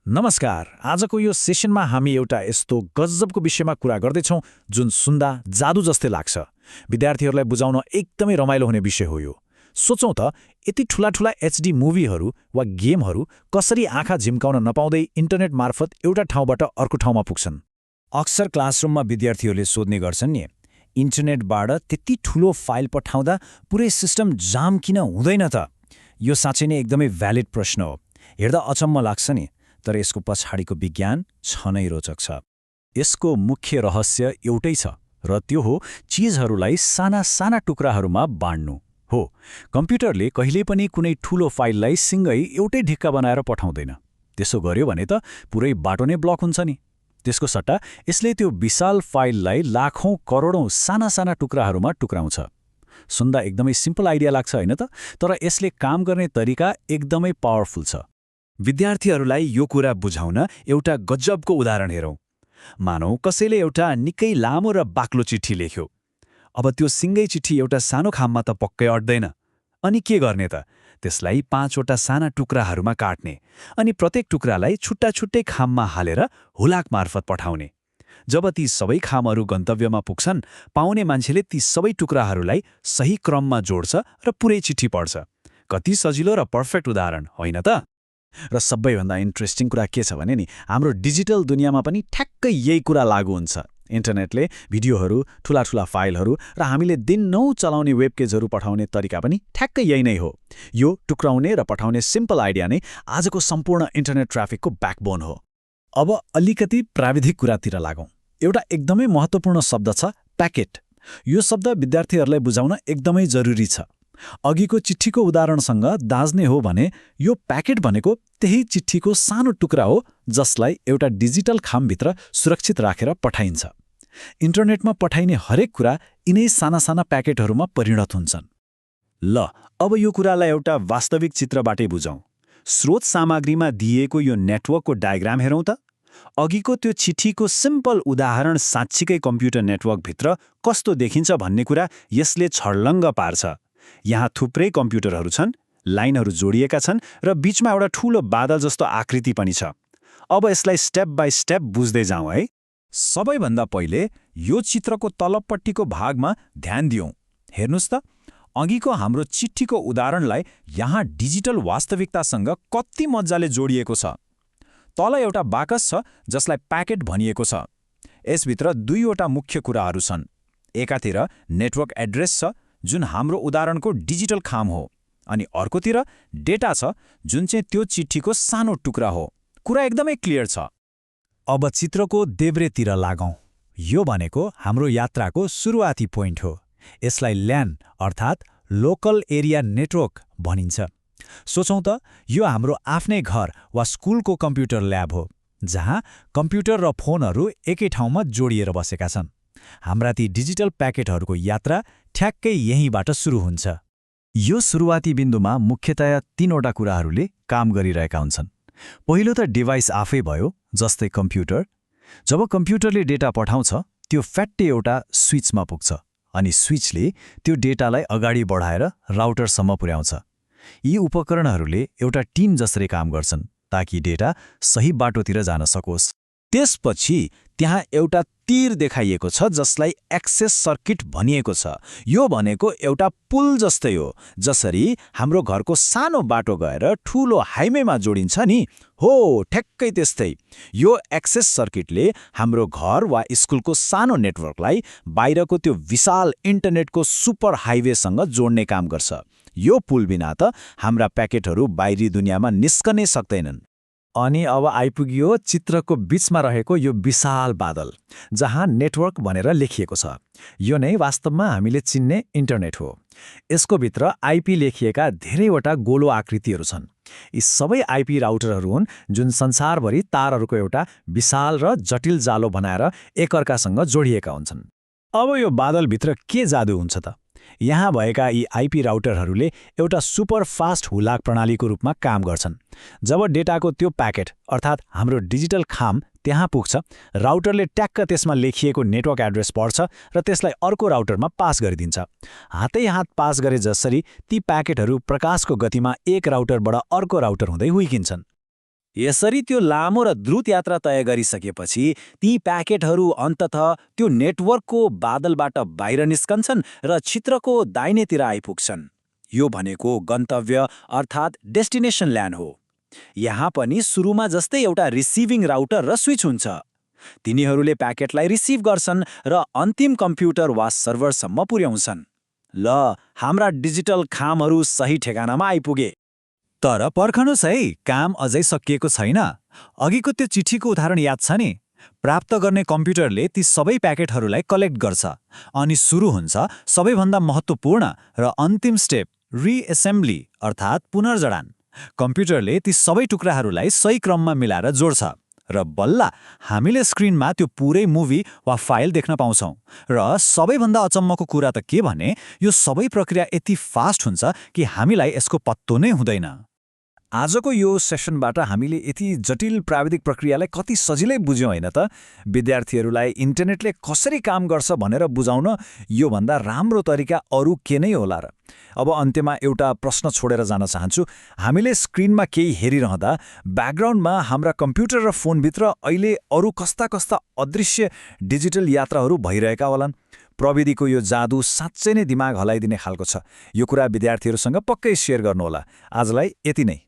नमस्कार। आजको यो सेसनमा हामी एउटा यस्तो गजबको विषयमा कुरा गर्दैछौँ जुन सुन्दा जादु जस्तै लाग्छ। विद्यार्थीहरूलाई बुझाउन एकदमै रमाइलो हुने विषय हो यो। सोचौँ त, यति ठूला एचडी मुभीहरू वा गेमहरू कसरी आँखा झिम्काउन नपाउँदै इन्टरनेट मार्फत एउटा ठाउँबाट अर्को ठाउँमा पुग्छन्। अक्सर क्लासरुममा विद्यार्थीहरूले सोध्ने गर्छन् नि, इन्टरनेटबाट त्यति ठूलो फाइल पठाउँदा पुरै सिस्टम जाम किन हुँदैन त? यो साँच्चै नै एकदमै भ्यालिड प्रश्न हो। हेर्दा अचम्म लाग्छ नि, तर यसको पछाडिको विज्ञान छनै रोचक छ। यसको मुख्य रहस्य एउटै छ, र त्यो हो चिजहरूलाई साना साना टुक्राहरूमा बाँड्नु। हो, कम्प्युटरले कहिल्यै पनि कुनै ठूलो फाइललाई सिँगै एउटै ढिक्का बनाएर पठाउँदैन। त्यसो गर्यो भने त पुरै बाटो नै ब्लक हुन्छ नि। त्यसको सट्टा यसले त्यो विशाल फाइललाई लाखौं करोडौं साना साना टुक्राहरूमा टुक्राउँछ। सुन्दा एकदमै सिम्पल आइडिया लाग्छ होइन त? तर यसले काम गर्ने तरिका एकदमै पावरफुल छ। विद्यार्थीहरूलाई यो कुरा बुझाउन एउटा गजबको उदाहरण हेरौँ। मानौँ कसैले एउटा निकै लामो र बाक्लो चिठी लेख्यो। अब त्यो सिँगै चिठी एउटा सानो खाममा त पक्कै अट्दैन। अनि के गर्ने त? त्यसलाई 5वटा साना टुक्राहरूमा काट्ने अनि प्रत्येक टुक्रालाई छुट्टा छुट्टै खाममा हालेर हुलाक मार्फत पठाउने। जब ती सबै खामहरू गन्तव्यमा पुग्छन्, पाउने मान्छेले ती सबै टुक्राहरूलाई सही क्रममा जोड्छ र पुरै चिठी पढ्छ। कति सजिलो र पर्फेक्ट उदाहरण होइन त? र सबैभन्दा इन्ट्रेस्टिङ कुरा के छ भने नि, हाम्रो डिजिटल दुनियाँमा पनि ठ्याक्कै यही कुरा लागू हुन्छ। इन्टरनेटले भिडियोहरू, ठूला फाइलहरू र हामीले दिनौँ चलाउने वेब पेजहरू पठाउने तरिका पनि ठ्याक्कै यही नै हो। यो टुक्राउने र पठाउने सिम्पल आइडिया नै आजको सम्पूर्ण इन्टरनेट ट्राफिकको ब्याकबोन हो। अब अलिकति प्राविधिक कुरातिर लागौँ। एउटा एकदमै महत्त्वपूर्ण शब्द छ, प्याकेट। यो शब्द विद्यार्थीहरूलाई बुझाउन एकदमै जरुरी छ। अघिको चिठीको उदाहरणसँग दाज्ने हो भने यो प्याकेट भनेको त्यही चिठीको सानो टुक्रा हो जसलाई एउटा डिजिटल खामभित्र सुरक्षित राखेर पठाइन्छ। इन्टरनेटमा पठाइने हरेक कुरा यिनै साना साना प्याकेटहरूमा परिणत हुन्छन्। ल, अब यो कुरालाई एउटा वास्तविक चित्रबाटै बुझौँ। स्रोत सामग्रीमा दिएको यो नेटवर्कको डायग्राम हेरौँ त। अघिको त्यो चिठीको सिम्पल उदाहरण साँच्चीकै कम्प्युटर नेटवर्कभित्र कस्तो देखिन्छ भन्ने कुरा यसले छर्लङ्ग पार्छ। यहाँ थुप्रै कम्प्युटरहरू छन्, लाइनहरू जोडिएका छन् र बीचमा एउटा ठूलो बादल जस्तो आकृति पनि छ। अब यसलाई स्टेप बाई स्टेप बुझ्दै जाउँ है। सबैभन्दा पहिले यो चित्रको तलपट्टिको भागमा ध्यान दिउँ। हेर्नुस् त, अघिको हाम्रो चिठीको उदाहरणलाई यहाँ डिजिटल वास्तविकतासँग कति मजाले जोडिएको छ। तल एउटा बाकस छ जसलाई प्याकेट भनिएको छ। यसभित्र दुईवटा मुख्य कुराहरू छन्। एकातिर नेटवर्क एड्रेस छ जुन हाम्रो उदाहरणको डिजिटल खाम हो, अनि अर्कोतिर डेटा छ जुन चाहिँ त्यो चिठीको सानो टुक्रा हो। कुरा एकदमै क्लियर छ। अब चित्रको देब्रेतिर लागौँ। यो भनेको हाम्रो यात्राको सुरुवाती पोइन्ट हो। यसलाई ल्यान अर्थात् लोकल एरिया नेटवर्क भनिन्छ। सोचौँ त, यो हाम्रो आफ्नै घर वा स्कुलको कम्प्युटर ल्याब हो जहाँ कम्प्युटर र फोनहरू एकै ठाउँमा जोडिएर बसेका छन्। हाम्रा ती डिजिटल प्याकेटहरूको यात्रा ठ्याक्कै यहीँबाट सुरु हुन्छ। यो सुरुवाती बिन्दुमा मुख्यतया 3वटा कुराहरूले काम गरिरहेका हुन्छन्। पहिलो त डिभाइस आफै भयो, जस्तै कम्प्युटर। जब कम्प्युटरले डेटा पठाउँछ, त्यो फ्याट्टै एउटा स्विचमा पुग्छ, अनि स्विचले त्यो डेटालाई अगाडि बढाएर राउटरसम्म पुर्याउँछ। यी उपकरणहरूले एउटा टिम जसरी काम गर्छन् ताकि डेटा सही बाटोतिर जान सकोस्। त्यसपछि त्यहाँ एउटा तीर देखाइएको छ जसलाई एक्सेस सर्किट भनिएको छ। यो भनेको एउटा पुल जस्तै हो, जसरी हाम्रो घरको सानो बाटो गएर ठूलो हाइवेमा जोडिन्छ नि। हो, ठ्याक्कै त्यस्तै। यो एक्सेस सर्किटले हाम्रो घर वा स्कुलको सानो नेटवर्कलाई बाहिरको त्यो विशाल इन्टरनेटको सुपर हाइवेसँग जोड्ने काम गर्छ। यो पुल बिना त हाम्रा प्याकेटहरू बाहिरी दुनियाँमा निस्कनै सक्दैनन्। अनि अब आइपुग्यो चित्रको बीचमा रहेको यो विशाल बादल, जहाँ नेटवर्क भनेर लेखिएको छ। यो नै वास्तवमा हामीले चिन्ने इन्टरनेट हो। यसको भित्र आइपी लेखिएका धेरैवटा गोलो आकृतिहरू छन्। यी सबै आइपी राउटरहरू हुन् जुन संसारभरि तारहरूको एउटा विशाल र जटिल जालो बनाएर एकअर्कासँग जोडिएका हुन्छन्। अब यो बादलभित्र के जादु हुन्छ त? यहाँ भएका यी आइपी राउटरहरूले एउटा सुपर फास्ट हुलाक प्रणालीको रूपमा काम गर्छन्। जब डेटाको त्यो प्याकेट अर्थात् हाम्रो डिजिटल खाम त्यहाँ पुग्छ, राउटरले ट्याक्क त्यसमा लेखिएको नेटवर्क एड्रेस पढ्छ र त्यसलाई अर्को राउटरमा पास गरिदिन्छ। हातै हात पास गरे जसरी ती प्याकेटहरू प्रकाशको गतिमा एक राउटरबाट अर्को राउटर हुँदै हुइकिन्छन्। यसरी त्यो लामो र द्रुत यात्रा तय गरिसकेपछि ती प्याकेटहरू अन्ततः त्यो नेटवर्कको बादलबाट बाहिर निस्कन्छन् र चित्रको दाहिनेतिर आइपुग्छन्। यो भनेको गन्तव्य अर्थात् डेस्टिनेसन ल्यान हो। यहाँ पनि सुरुमा जस्तै एउटा रिसिभिङ राउटर र स्विच हुन्छ। तिनीहरूले प्याकेटलाई रिसिभ गर्छन् र अन्तिम कम्प्युटर वा सर्भरसम्म पुर्याउँछन्। ल, हाम्रा डिजिटल खामहरू सही ठेगानामा आइपुगे। तर पर्खनुहोस् है, काम अझै सकिएको छैन। अघिको त्यो चिठीको उदाहरण याद छ नि? प्राप्त गर्ने कम्प्युटरले ती सबै प्याकेटहरूलाई कलेक्ट गर्छ अनि सुरु हुन्छ सबैभन्दा महत्त्वपूर्ण र अन्तिम स्टेप, रिएसेम्ब्ली अर्थात् पुनर्जडान। कम्प्युटरले ती सबै टुक्राहरूलाई सही क्रममा मिलाएर जोड्छ र बल्ल हामीले स्क्रिनमा त्यो पुरै मुभी वा फाइल देख्न पाउँछौँ। र सबैभन्दा अचम्मको कुरा त के भने, यो सबै प्रक्रिया यति फास्ट हुन्छ कि हामीलाई यसको पत्तो नै हुँदैन। आजको यो सेसनबाट हामीले यति जटिल प्राविधिक प्रक्रियालाई कति सजिलै बुझ्यौँ होइन त? विद्यार्थीहरूलाई इन्टरनेटले कसरी काम गर्छ भनेर बुझाउन योभन्दा राम्रो तरिका अरू के नै होला र? अब अन्त्यमा एउटा प्रश्न छोडेर जान चाहन्छु। हामीले स्क्रिनमा केही हेरिरहँदा ब्याकग्राउन्डमा हाम्रा कम्प्युटर र फोनभित्र अहिले अरू कस्ता कस्ता अदृश्य डिजिटल यात्राहरू भइरहेका होलान्? प्रविधिको यो जादु साँच्चै नै दिमाग हलाइदिने खालको छ। यो कुरा विद्यार्थीहरूसँग पक्कै सेयर गर्नुहोला। आजलाई यति नै।